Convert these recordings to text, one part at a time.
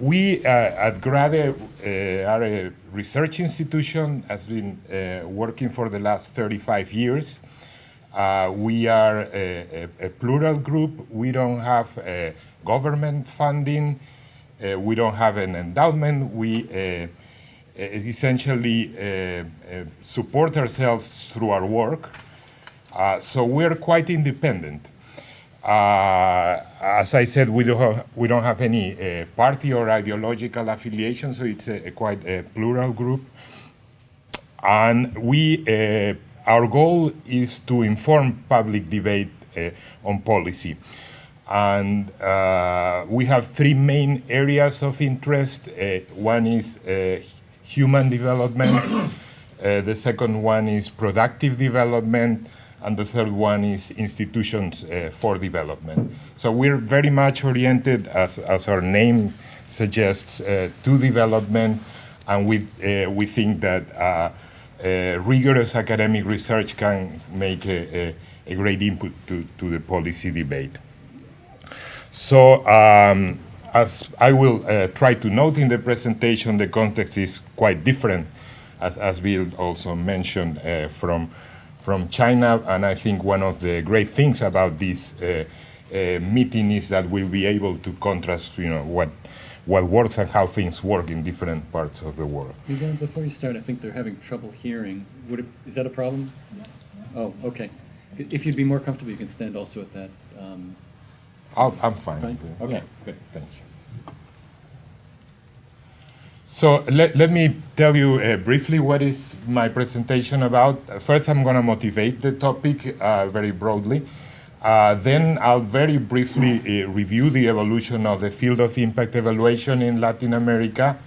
We at GRADE are a research institution, has been working for the last 35 years. We are a plural group. We don't have government funding. We don't have an endowment. We essentially support ourselves through our work. So we're quite independent. As I said, we don't have any party or ideological affiliation, so it's quite a plural group. And our goal is to inform public debate on policy. And we have three main areas of interest. One is human development. The second one is productive development. And the third one is institutions for development. So we're very much oriented, as our name suggests, to development, and we think that rigorous academic research can make a great input to the policy debate. So as I will try to note in the presentation, the context is quite different, as Bill also mentioned, from China, and I think one of the great things about this meeting is that we'll be able to contrast, what works and how things work in different parts of the world. Miguel, before you start, I think they're having trouble hearing. Is that a problem? Oh, okay. If you'd be more comfortable, you can stand also at that. I'm fine. Fine? Okay, good. Thank you. So let me tell you briefly what is my presentation about. First, I'm going to motivate the topic very broadly. Then I'll very briefly review the evolution of the field of impact evaluation in Latin America.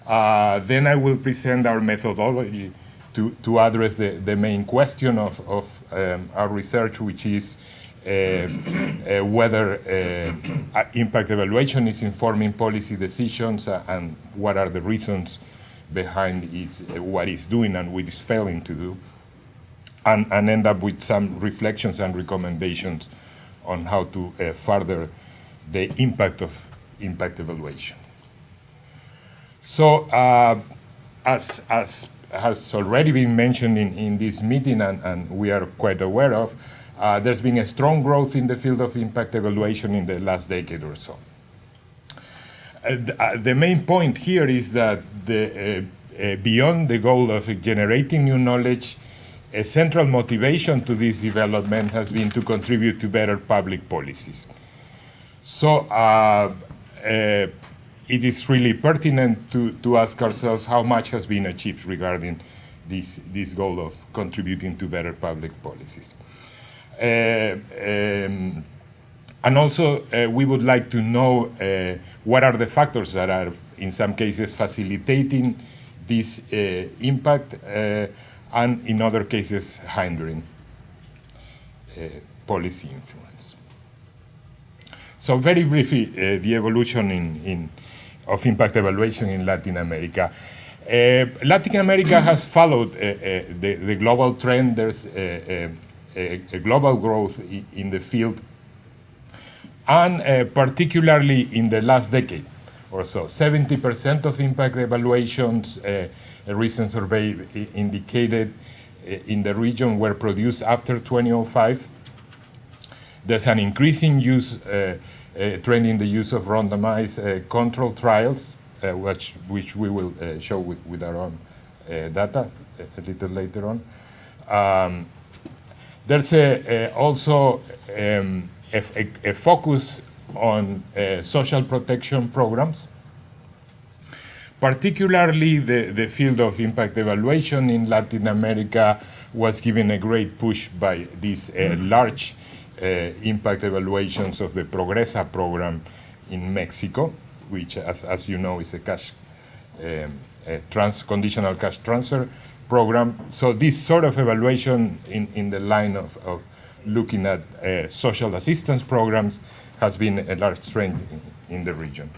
Then I will present our methodology to address the main question of our research, which is whether impact evaluation is informing policy decisions and what are the reasons behind what it's doing and what it's failing to do, and end up with some reflections and recommendations on how to further the impact of impact evaluation. So as has already been mentioned in this meeting and we are quite aware of, there's been a strong growth in the field of impact evaluation in the last decade or so. The main point here is that beyond the goal of generating new knowledge, a central motivation to this development has been to contribute to better public policies. So it is really pertinent to ask ourselves how much has been achieved regarding this goal of contributing to better public policies. And also, we would like to know what are the factors that are, in some cases, facilitating this impact, and in other cases, hindering policy influence. So very briefly, the evolution of impact evaluation in Latin America. Latin America has followed the global trend. There's a global growth in the field, and particularly in the last decade or so. 70% of impact evaluations, a recent survey indicated in the region, were produced after 2005. There's an increasing trend in the use of randomized control trials, which we will show with our own data a little later on. There's also a focus on social protection programs. Particularly the field of impact evaluation in Latin America was given a great push by these large impact evaluations of the Progresa program in Mexico, which, as you know, is a conditional cash transfer program. So this sort of evaluation in the line of looking at social assistance programs has been a large trend in the region.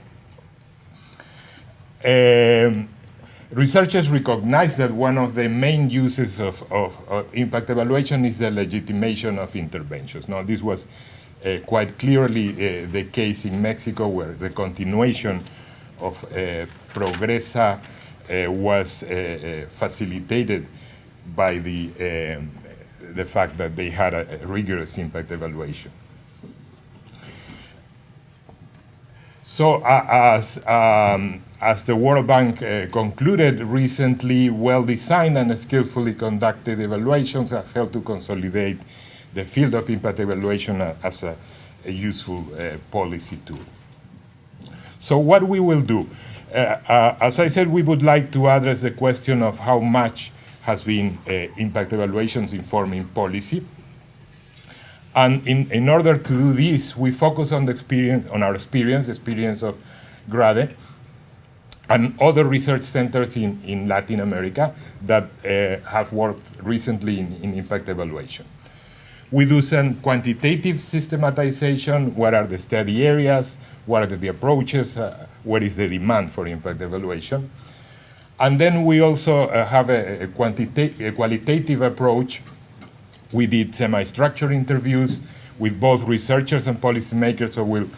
Researchers recognize that one of the main uses of impact evaluation is the legitimation of interventions. Now, this was quite clearly the case in Mexico, where the continuation Progresa was facilitated by the fact that they had a rigorous impact evaluation. So as the World Bank concluded recently, well-designed and skillfully conducted evaluations have helped to consolidate the field of impact evaluation as a useful policy tool. So what we will do, as I said, we would like to address the question of how much has been impact evaluations informing policy. And in order to do this, we focus on our experience of GRADE and other research centers in Latin America that have worked recently in impact evaluation. We do some quantitative systematization. What are the study areas? What are the approaches? What is the demand for impact evaluation? And then we also have a qualitative approach. We did semi-structured interviews with both researchers and policymakers, so we'll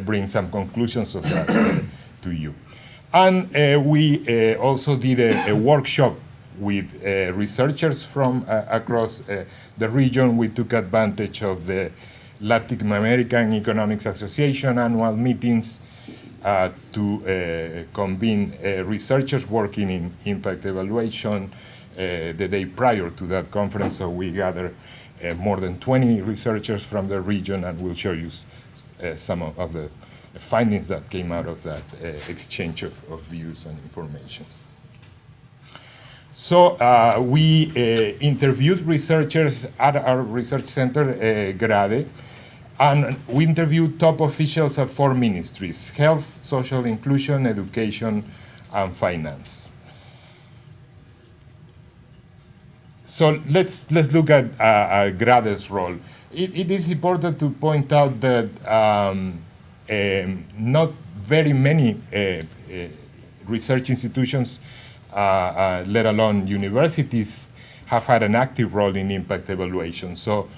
bring some conclusions of that to you. And we also did a workshop with researchers from across the region. We took advantage of the Latin American Economics Association annual meetings to convene researchers working in impact evaluation the day prior to that conference. So we gathered more than 20 researchers from the region, and we'll show you some of the findings that came out of that exchange of views and information. So we interviewed researchers at our research center, GRADE, and we interviewed top officials at 4 ministries: health, social inclusion, education, and finance. So let's look at GRADE's role. It is important to point out that not very many research institutions, let alone universities, have had an active role in impact evaluation. So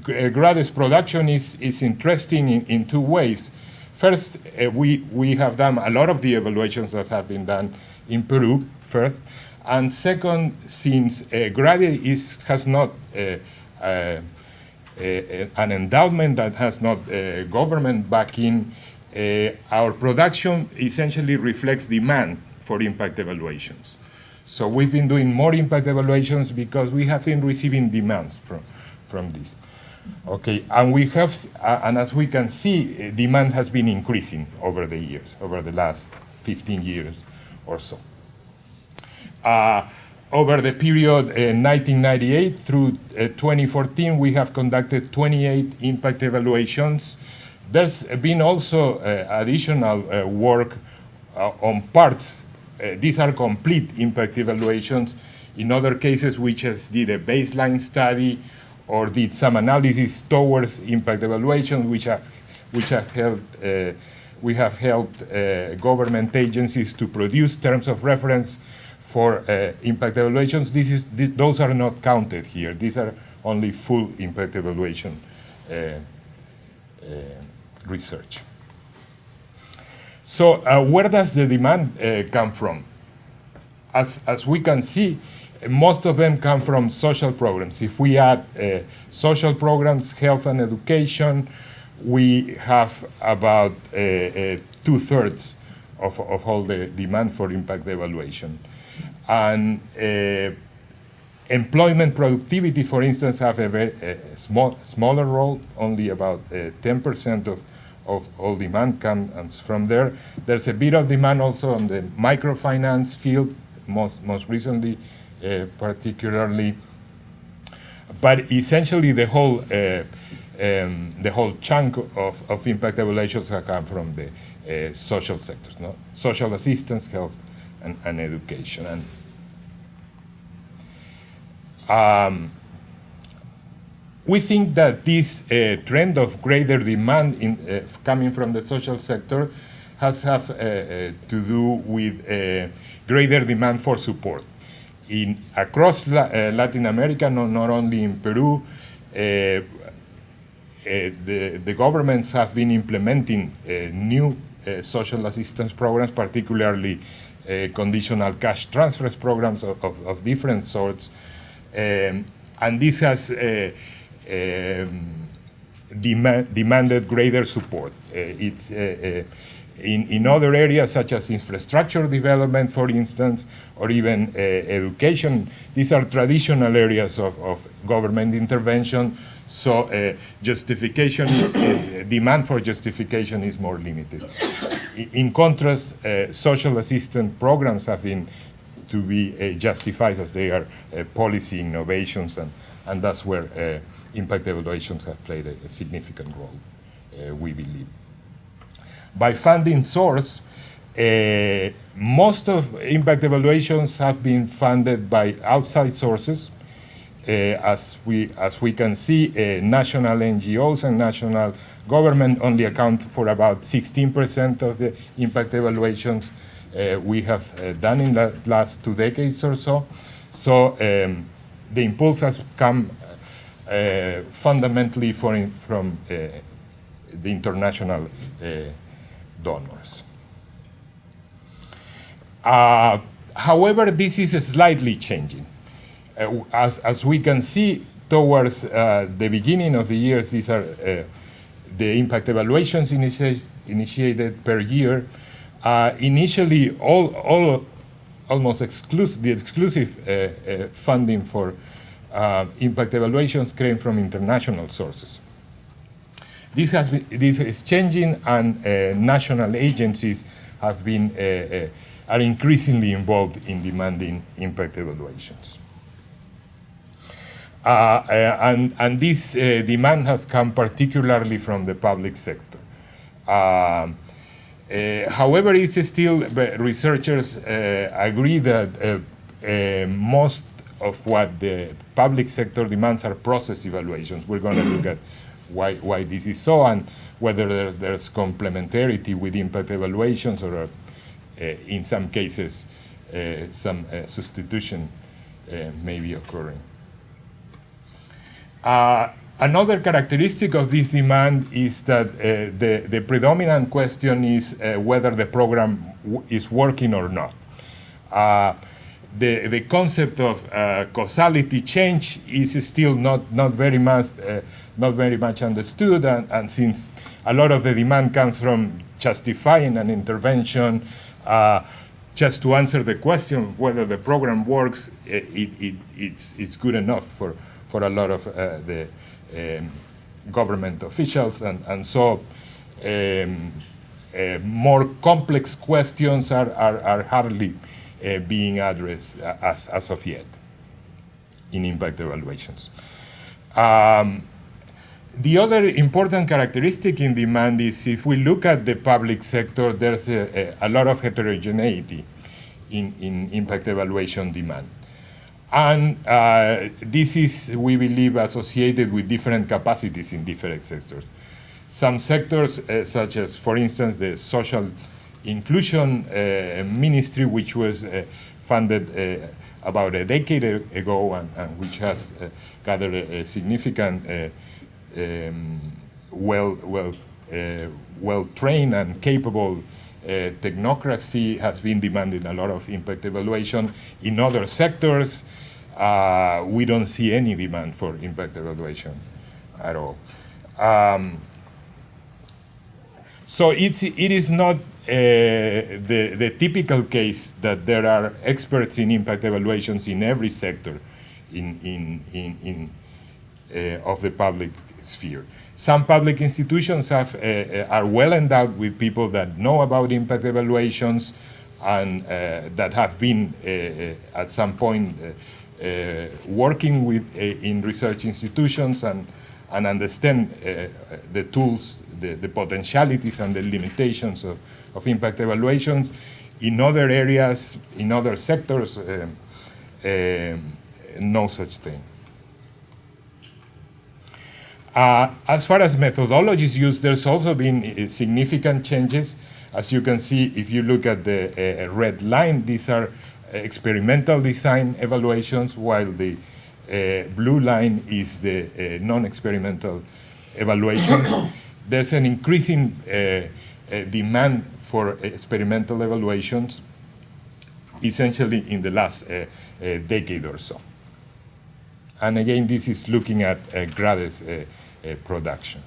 GRADE's production is interesting in 2 ways. First, we have done a lot of the evaluations that have been done in Peru, first. And second, since GRADE has not an endowment that has not government backing, our production essentially reflects demand for impact evaluations. So we've been doing more impact evaluations because we have been receiving demands from this. Okay, and we have, and as we can see, demand has been increasing over the years, over the last 15 years or so. Over the period 1998 through 2014, we have conducted 28 impact evaluations. There's been also additional work on parts. These are complete impact evaluations. In other cases, we just did a baseline study or did some analysis towards impact evaluation, we have helped government agencies to produce terms of reference for impact evaluations. Those are not counted here. These are only full impact evaluation research. So where does the demand come from? As we can see, most of them come from social programs. If we add social programs, health and education, we have about 2/3 of all the demand for impact evaluation. And employment productivity, for instance, have a very smaller role. Only about 10% of all demand comes from there. There's a bit of demand also on the microfinance field, most recently, particularly. But essentially, the whole chunk of impact evaluations have come from the social sectors, no? Social assistance, health, and education. And we think that this trend of greater demand coming from the social sector has to do with greater demand for support. Across Latin America, not only in Peru, the governments have been implementing new social assistance programs, particularly conditional cash transfers programs of different sorts. And this has demanded greater support. It's in other areas such as infrastructure development, for instance, or even education. These are traditional areas of government intervention, so justification is, demand for justification is more limited. In contrast, social assistance programs have been to be justified as they are policy innovations, and that's where impact evaluations have played a significant role, we believe. By funding source, most of impact evaluations have been funded by outside sources. As we can see, national NGOs and national government only account for about 16% of the impact evaluations we have done in the last 2 decades or so. So the impulse has come fundamentally from the international donors. However, this is slightly changing. As we can see, towards the beginning of the years, these are the impact evaluations initiated per year. Initially, almost the exclusive funding for impact evaluations came from international sources. This is changing, and national agencies have been are increasingly involved in demanding impact evaluations. And this demand has come particularly from the public sector. However, it's still, researchers agree that most of what the public sector demands are process evaluations. We're going to look at why this is so, and whether there's complementarity with impact evaluations, or in some cases some substitution may be occurring. Another characteristic of this demand is that the predominant question is whether the program is working or not. The concept of causality change is still not very much understood, and since a lot of the demand comes from justifying an intervention, just to answer the question of whether the program works, it's good enough for a lot of the government officials, and so more complex questions are hardly being addressed as of yet in impact evaluations. The other important characteristic in demand is, if we look at the public sector, there's a lot of heterogeneity in impact evaluation demand. And this is, we believe, associated with different capacities in different sectors. Some sectors, such as, for instance, the social inclusion ministry, which was funded about a decade ago, and which has gathered a significant, well-trained and capable technocracy, has been demanding a lot of impact evaluation. In other sectors, we don't see any demand for impact evaluation at all. So it is not the typical case that there are experts in impact evaluations in every sector of the public sphere. Some public institutions are well endowed with people that know about impact evaluations, and that have been at some point working with in research institutions, and understand the tools, the potentialities and the limitations of impact evaluations. In other areas, in other sectors, no such thing. As far as methodologies used, there's also been significant changes. As you can see, if you look at the red line, these are experimental design evaluations, while the blue line is the non-experimental evaluations. There's an increasing demand for experimental evaluations, essentially in the last decade or so. And again, this is looking at GRADES production.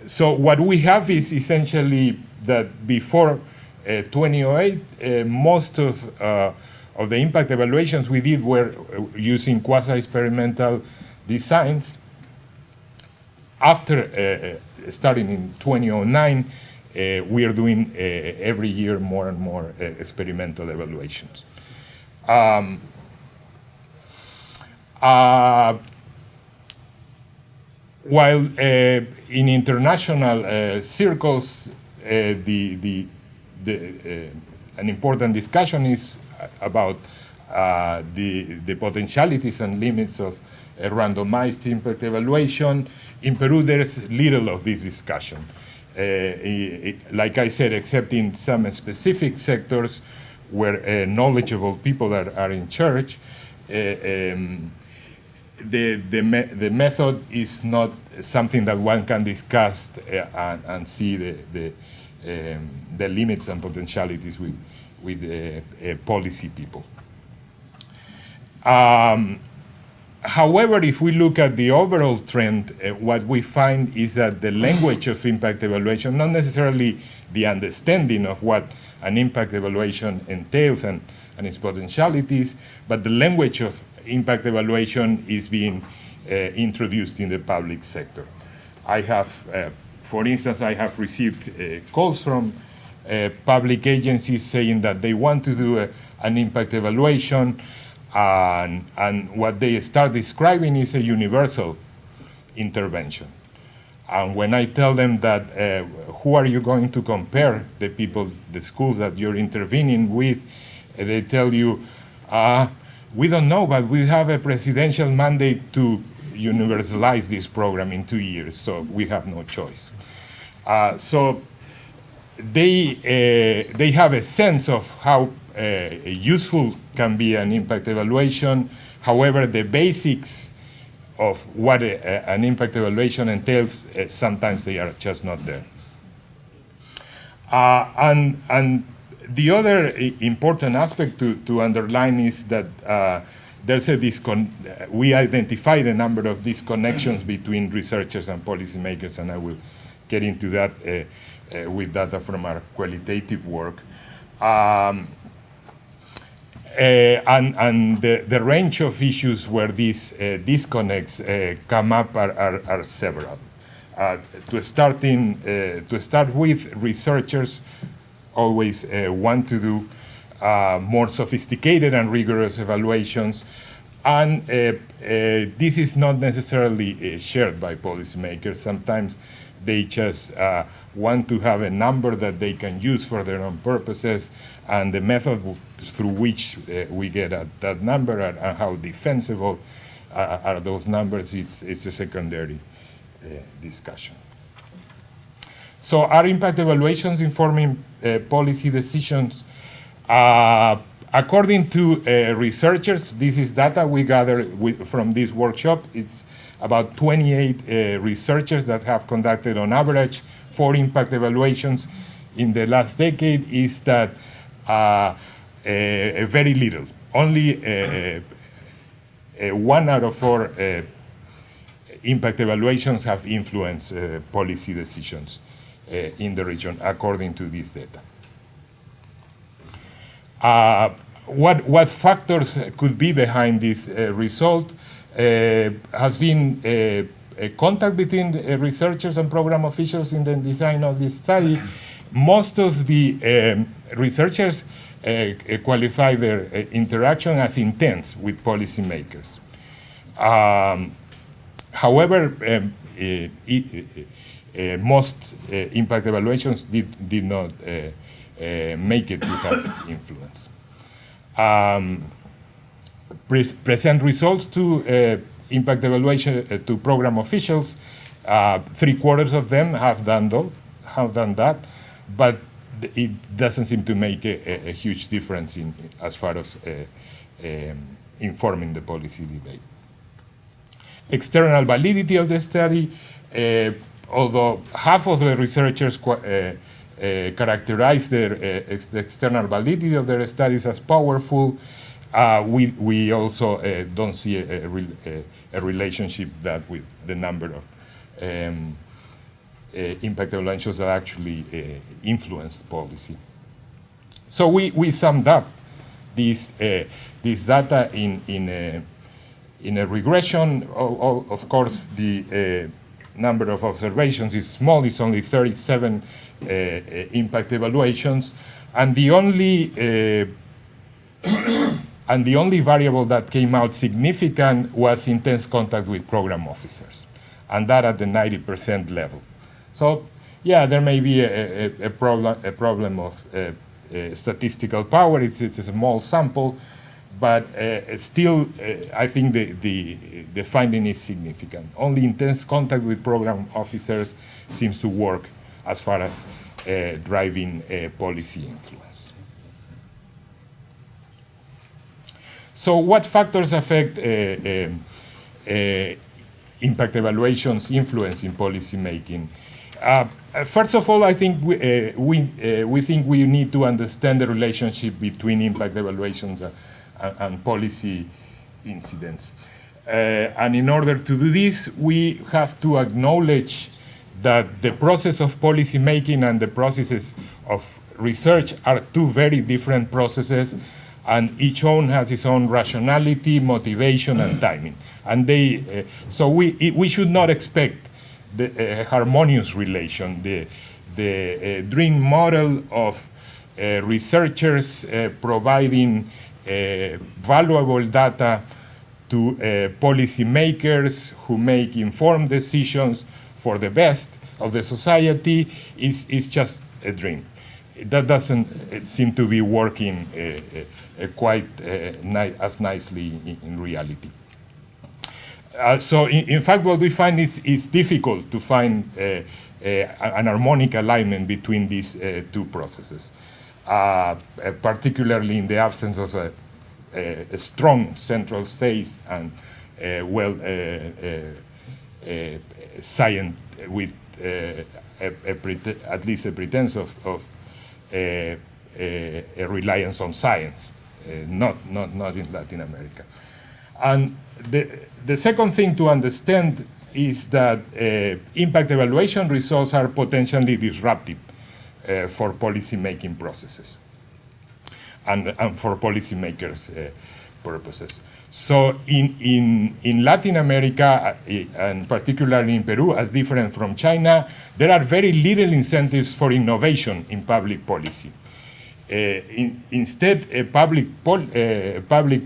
So what we have is essentially that before 2008, most of the impact evaluations we did were using quasi-experimental designs. After starting in 2009, we are doing every year more and more experimental evaluations. While in international circles, an important discussion is about the potentialities and limits of a randomized impact evaluation. In Peru, there is little of this discussion. Like I said, except in some specific sectors where knowledgeable people are in charge, the method is not something that one can discuss and see the limits and potentialities with policy people. However, if we look at the overall trend, what we find is that the language of impact evaluation, not necessarily the understanding of what an impact evaluation entails and its potentialities, but the language of impact evaluation is being introduced in the public sector. I have, for instance, I have received calls from public agencies saying that they want to do an impact evaluation, and what they start describing is a universal intervention. And when I tell them that, who are you going to compare the people, the schools that you're intervening with, they tell you, we don't know, but we have a presidential mandate to universalize this program in 2 years, so we have no choice. So they have a sense of how useful can be an impact evaluation. However, the basics of what an impact evaluation entails, sometimes they are just not there. And the other important aspect to underline is that there's a we identified a number of disconnections between researchers and policymakers, and I will get into that with data from our qualitative work. And the range of issues where these disconnects come up are several. To start with, researchers always want to do more sophisticated and rigorous evaluations, and this is not necessarily shared by policymakers. Sometimes they just want to have a number that they can use for their own purposes, and the method through which we get at that number and how defensible are those numbers, it's a secondary discussion. So are impact evaluations informing policy decisions? According to researchers, this is data we gathered from this workshop. It's about 28 researchers that have conducted on average 4 impact evaluations in the last decade, is that very little. Only 1 out of 4 impact evaluations have influenced policy decisions in the region, according to this data. What factors could be behind this result? Has been a contact between researchers and program officials in the design of this study. Most of the researchers qualify their interaction as intense with policymakers. However, most impact evaluations did not make it to have influence. Present results to impact evaluation to program officials. 3/4 of them have done that, but it doesn't seem to make a huge difference as far as informing the policy debate. External validity of the study. although half of the researchers characterize the external validity of their studies as powerful, we also don't see a relationship that with the number of impact evaluations that actually influenced policy. So we summed up this data in a regression. Of course, the number of observations is small. It's only 37 impact evaluations, and the only variable that came out significant was intense contact with program officers, and that at the 90% level. So, yeah, there may be a problem of statistical power. It's a small sample, but still, I think the finding is significant. Only intense contact with program officers seems to work as far as driving policy influence. So what factors affect impact evaluations influence in policy making? First of all, I think we think we need to understand the relationship between impact evaluations and policy incidents. And in order to do this, we have to acknowledge that the process of policy making and the processes of research are two very different processes, and each one has its own rationality, motivation, and timing. And so we should not expect the harmonious relation, the dream model of researchers providing valuable data to policymakers who make informed decisions for the best of the society is just a dream. That doesn't seem to be working quite as nicely in reality. So in fact, what we find is difficult to find an harmonic alignment between these two processes, particularly in the absence of a strong central state and science with at least a pretense of a reliance on science, not in Latin America. And the second thing to understand is that impact evaluation results are potentially disruptive for policy-making processes and for policymakers' purposes. So in Latin America, and particularly in Peru, as different from China, there are very little incentives for innovation in public policy. Instead, public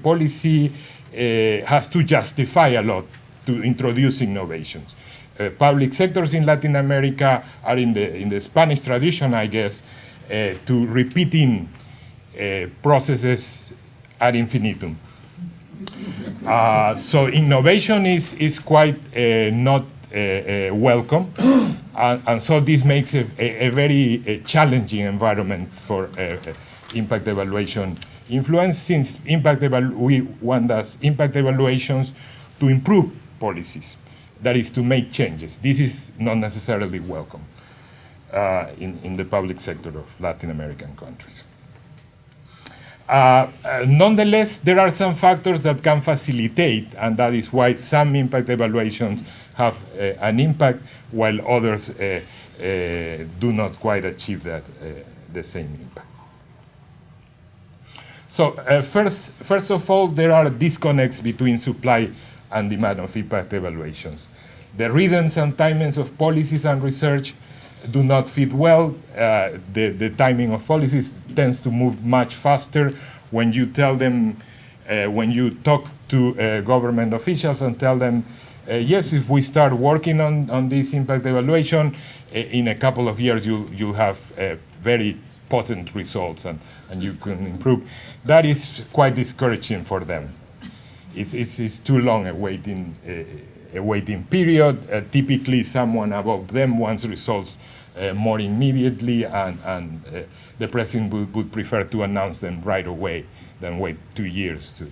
policy has to justify a lot to introduce innovations. Public sectors in Latin America are in the Spanish tradition, I guess, to repeating processes ad infinitum. So innovation is quite not welcome, and so this makes a very challenging environment for impact evaluation influence, since we want impact evaluations to improve policies, that is, to make changes. This is not necessarily welcome in the public sector of Latin American countries. Nonetheless, there are some factors that can facilitate, and that is why some impact evaluations have an impact, while others do not quite achieve the same impact. So first of all, there are disconnects between supply and demand of impact evaluations. The rhythms and timings of policies and research do not fit well. The timing of policies tends to move much faster. When you tell them, when you talk to government officials and tell them, yes, if we start working on this impact evaluation, in a couple of years you have very potent results and you can improve. That is quite discouraging for them. It's too long a waiting period. Typically, someone above them wants results more immediately, and the president would prefer to announce them right away than wait 2 years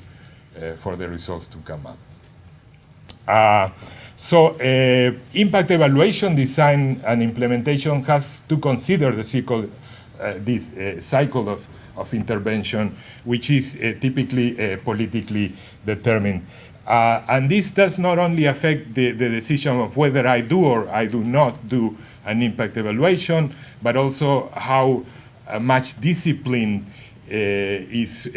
for the results to come up. Impact evaluation, design, and implementation has to consider the cycle of intervention, which is typically politically determined. And this does not only affect the decision of whether I do or I do not do an impact evaluation, but also how much discipline is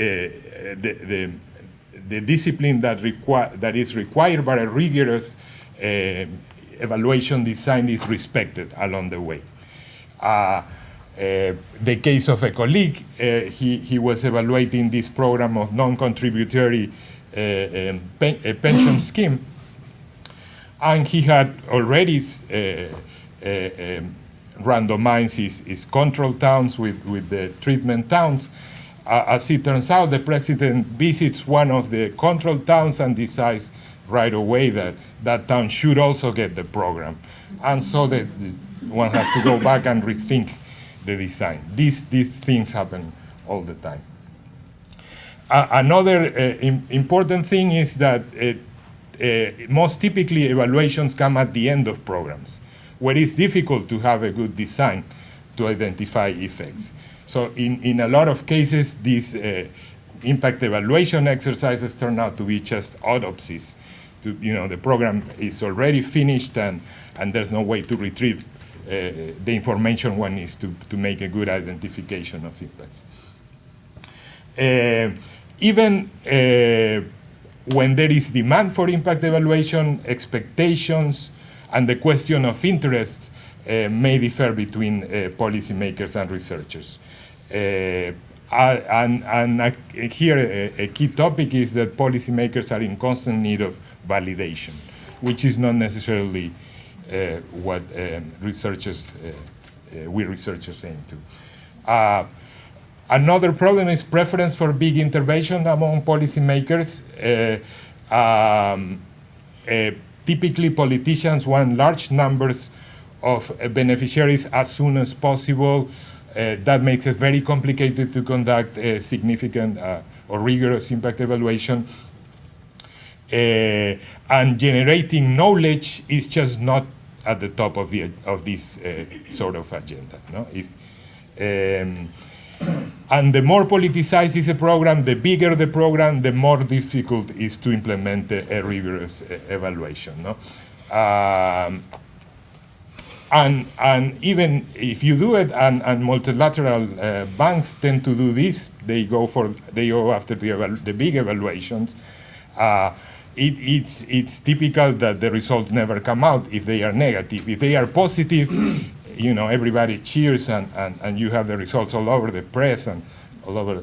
the discipline that is required by a rigorous evaluation design is respected along the way. The case of a colleague, he was evaluating this program of non-contributory pension scheme, and he had already randomized his control towns with the treatment towns. As it turns out, the president visits one of the control towns and decides right away that that town should also get the program. And so one has to go back and rethink the design. These things happen all the time. Another important thing is that most typically evaluations come at the end of programs, where it's difficult to have a good design to identify effects. So in a lot of cases, these impact evaluation exercises turn out to be just autopsies. The program is already finished and there's no way to retrieve the information one needs to make a good identification of impacts. Even when there is demand for impact evaluation, expectations and the question of interests may differ between policymakers and researchers. Here a key topic is that policymakers are in constant need of validation, which is not necessarily what we researchers aim to. Another problem is preference for big intervention among policymakers. Typically, politicians want large numbers of beneficiaries as soon as possible. That makes it very complicated to conduct a significant or rigorous impact evaluation. And generating knowledge is just not at the top of this sort of agenda. No? And the more politicized is a program, the bigger the program, the more difficult it is to implement a rigorous evaluation. No? And even if you do it, and multilateral banks tend to do this, they go after the big evaluations. It's typical that the results never come out if they are negative. If they are positive, everybody cheers and you have the results all over the press and all over.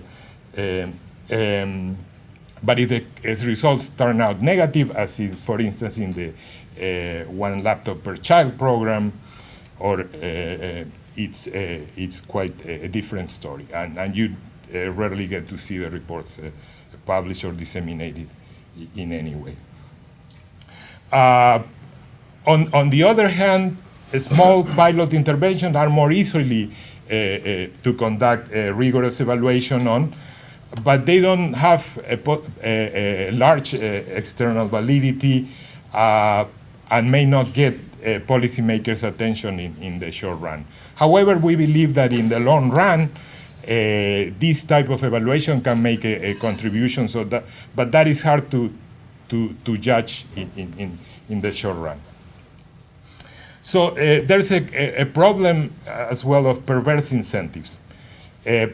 But if the results turn out negative, as is, for instance, in the one laptop per child program, or it's quite a different story, and you rarely get to see the reports published or disseminated in any way. On the other hand, small pilot interventions are more easily to conduct a rigorous evaluation on, but they don't have a large external validity and may not get policymakers' attention in the short run. However, we believe that in the long run, this type of evaluation can make a contribution. But that is hard to judge in the short run. So there's a problem as well of perverse incentives.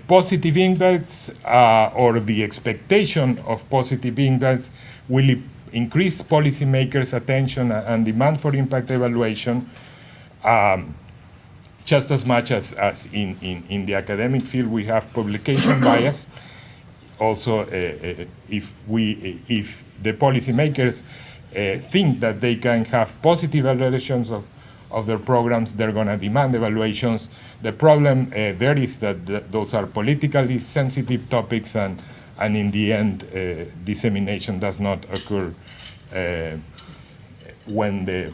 Positive impacts or the expectation of positive impacts will increase policymakers' attention and demand for impact evaluation just as much as in the academic field we have publication bias. Also, if the policymakers think that they can have positive evaluations of their programs, they're going to demand evaluations. The problem there is that those are politically sensitive topics, and in the end, dissemination does not occur when the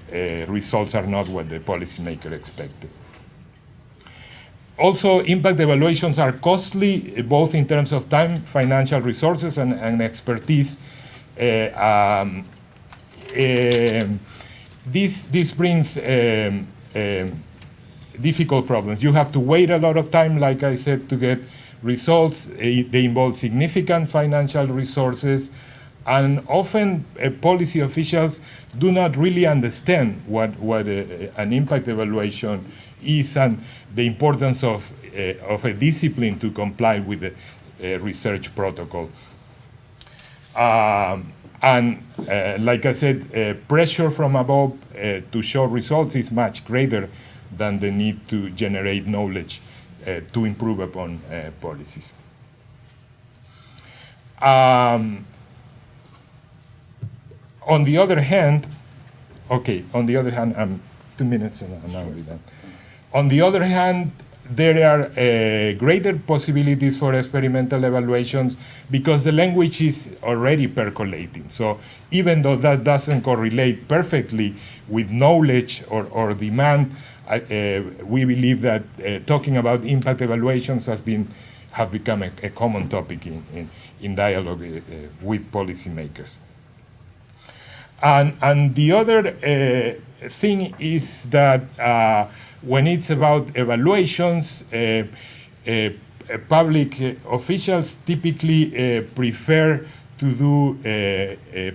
results are not what the policymaker expected. Also, impact evaluations are costly, both in terms of time, financial resources, and expertise. this brings difficult problems. You have to wait a lot of time, like I said, to get results. They involve significant financial resources, and often policy officials do not really understand what an impact evaluation is and the importance of a discipline to comply with the research protocol. And like I said, pressure from above to show results is much greater than the need to generate knowledge to improve upon policies. On the other hand, I'm 2 minutes and I'll be done. On the other hand, there are greater possibilities for experimental evaluations because the language is already percolating. So even though that doesn't correlate perfectly with knowledge or demand, we believe that talking about impact evaluations have become a common topic in dialogue with policymakers. And the other thing is that when it's about evaluations, public officials typically prefer to do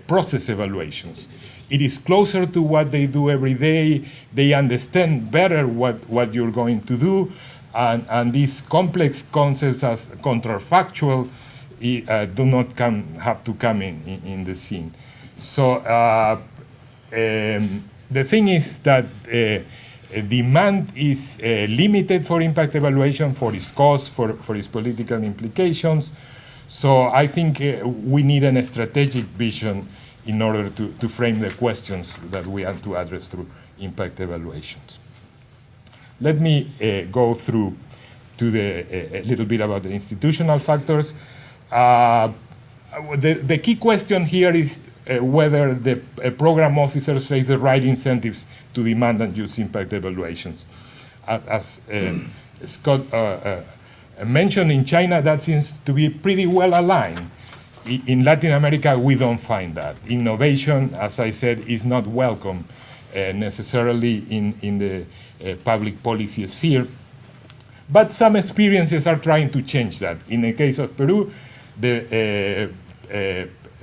process evaluations. It is closer to what they do every day. They understand better what you're going to do. And these complex concepts as counterfactual do not have to come in the scene. So the thing is that demand is limited for impact evaluation, for its cost, for its political implications. So I think we need a strategic vision in order to frame the questions that we have to address through impact evaluations. Let me go through to a little bit about the institutional factors. The key question here is whether the program officers face the right incentives to demand and use impact evaluations. As Scott mentioned, in China, that seems to be pretty well aligned. In Latin America, we don't find that. Innovation, as I said, is not welcome necessarily in the public policy sphere. But some experiences are trying to change that. In the case of Peru, the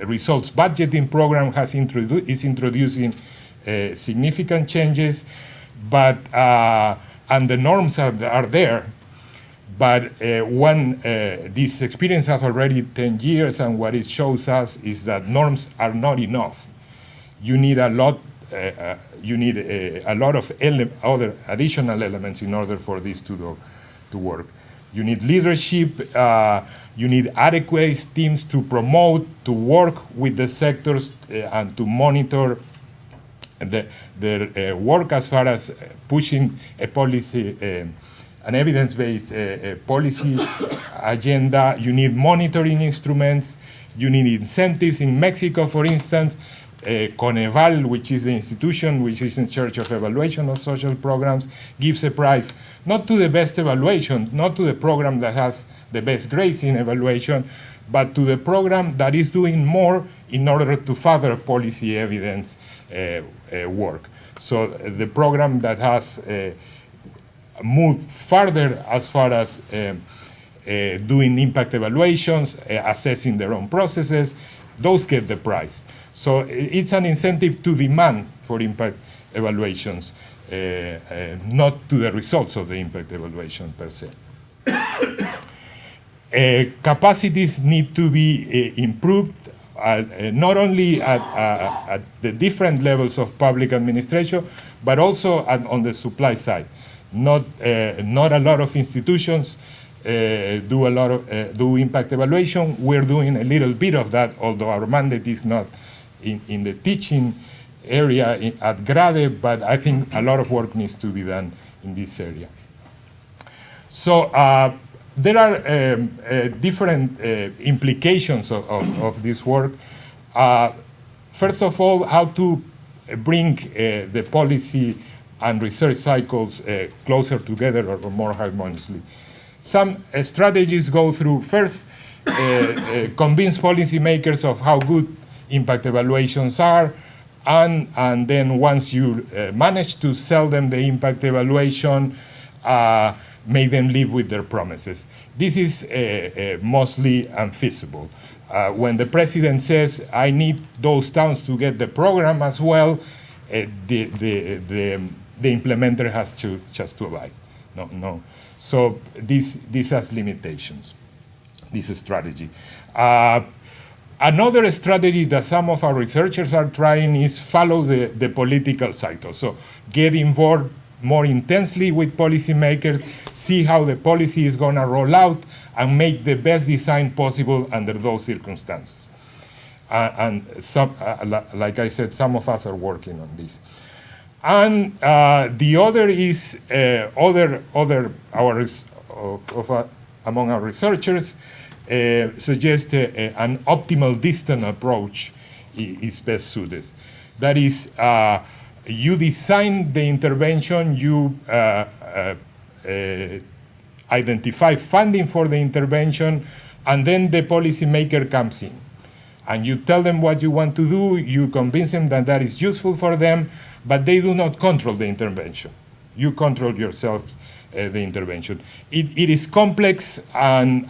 results budgeting program is introducing significant changes, but and the norms are there. But this experience has already 10 years, and what it shows us is that norms are not enough. You need a lot. You need a lot of other additional elements in order for this to work. You need leadership. You need adequate teams to promote, to work with the sectors, and to monitor their work as far as pushing a policy. An evidence-based policy agenda. You need monitoring instruments. You need incentives. In Mexico, for instance, Coneval, which is the institution which is in charge of evaluation of social programs, gives a prize not to the best evaluation, not to the program that has the best grades in evaluation, but to the program that is doing more in order to further policy evidence work. So the program that has moved further as far as doing impact evaluations, assessing their own processes, those get the prize. So it's an incentive to demand for impact evaluations, not to the results of the impact evaluation per se. Capacities need to be improved, not only at the different levels of public administration, but also on the supply side. Not a lot of institutions do impact evaluation. We're doing a little bit of that, although our mandate is not in the teaching area at GRADE, but I think a lot of work needs to be done in this area. So there are different implications of this work. First of all, how to bring the policy and research cycles closer together or more harmoniously. Some strategies go through first, convince policymakers of how good impact evaluations are, and then once you manage to sell them the impact evaluation, make them live with their promises. This is mostly unfeasible. When the president says, I need those towns to get the program as well, the implementer has to just to abide. No. So this has limitations, this strategy. Another strategy that some of our researchers are trying is follow the political cycle. So get involved more intensely with policymakers, see how the policy is going to roll out, and make the best design possible under those circumstances. And some, like I said, some of us are working on this. And the other is among our researchers suggest an optimal distant approach is best suited. That is, you design the intervention, you identify funding for the intervention, and then the policymaker comes in. And you tell them what you want to do, you convince them that that is useful for them, but they do not control the intervention. You control yourself the intervention. It is complex, and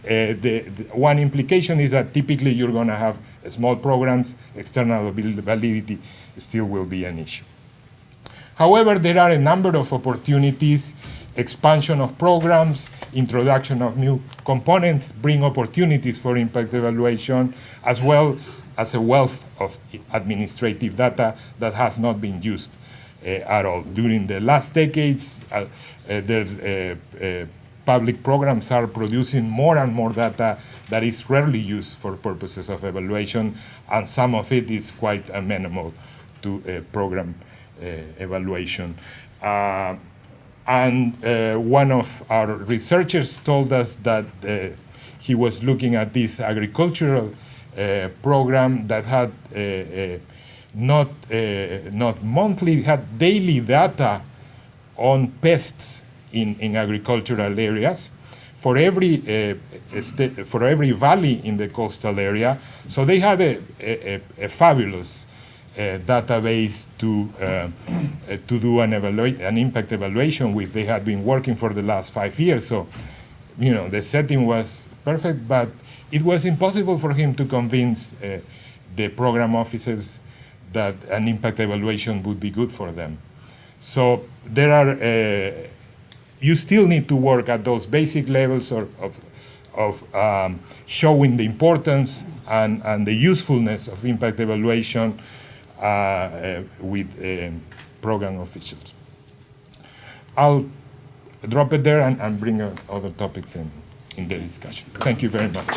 the one implication is that typically you're going to have small programs, external validity still will be an issue. However, there are a number of opportunities. Expansion of programs, introduction of new components bring opportunities for impact evaluation, as well as a wealth of administrative data that has not been used at all. During the last decades, public programs are producing more and more data that is rarely used for purposes of evaluation, and some of it is quite amenable to program evaluation. And one of our researchers told us that he was looking at this agricultural program that had not monthly, had daily data on pests in agricultural areas for every valley in the coastal area. So they had a fabulous database to do an impact evaluation with. They had been working for the last 5 years, so the setting was perfect, but it was impossible for him to convince the program officers that an impact evaluation would be good for them. So there are you still need to work at those basic levels of showing the importance and the usefulness of impact evaluation with program officials. I'll drop it there and bring other topics in the discussion. Thank you very much.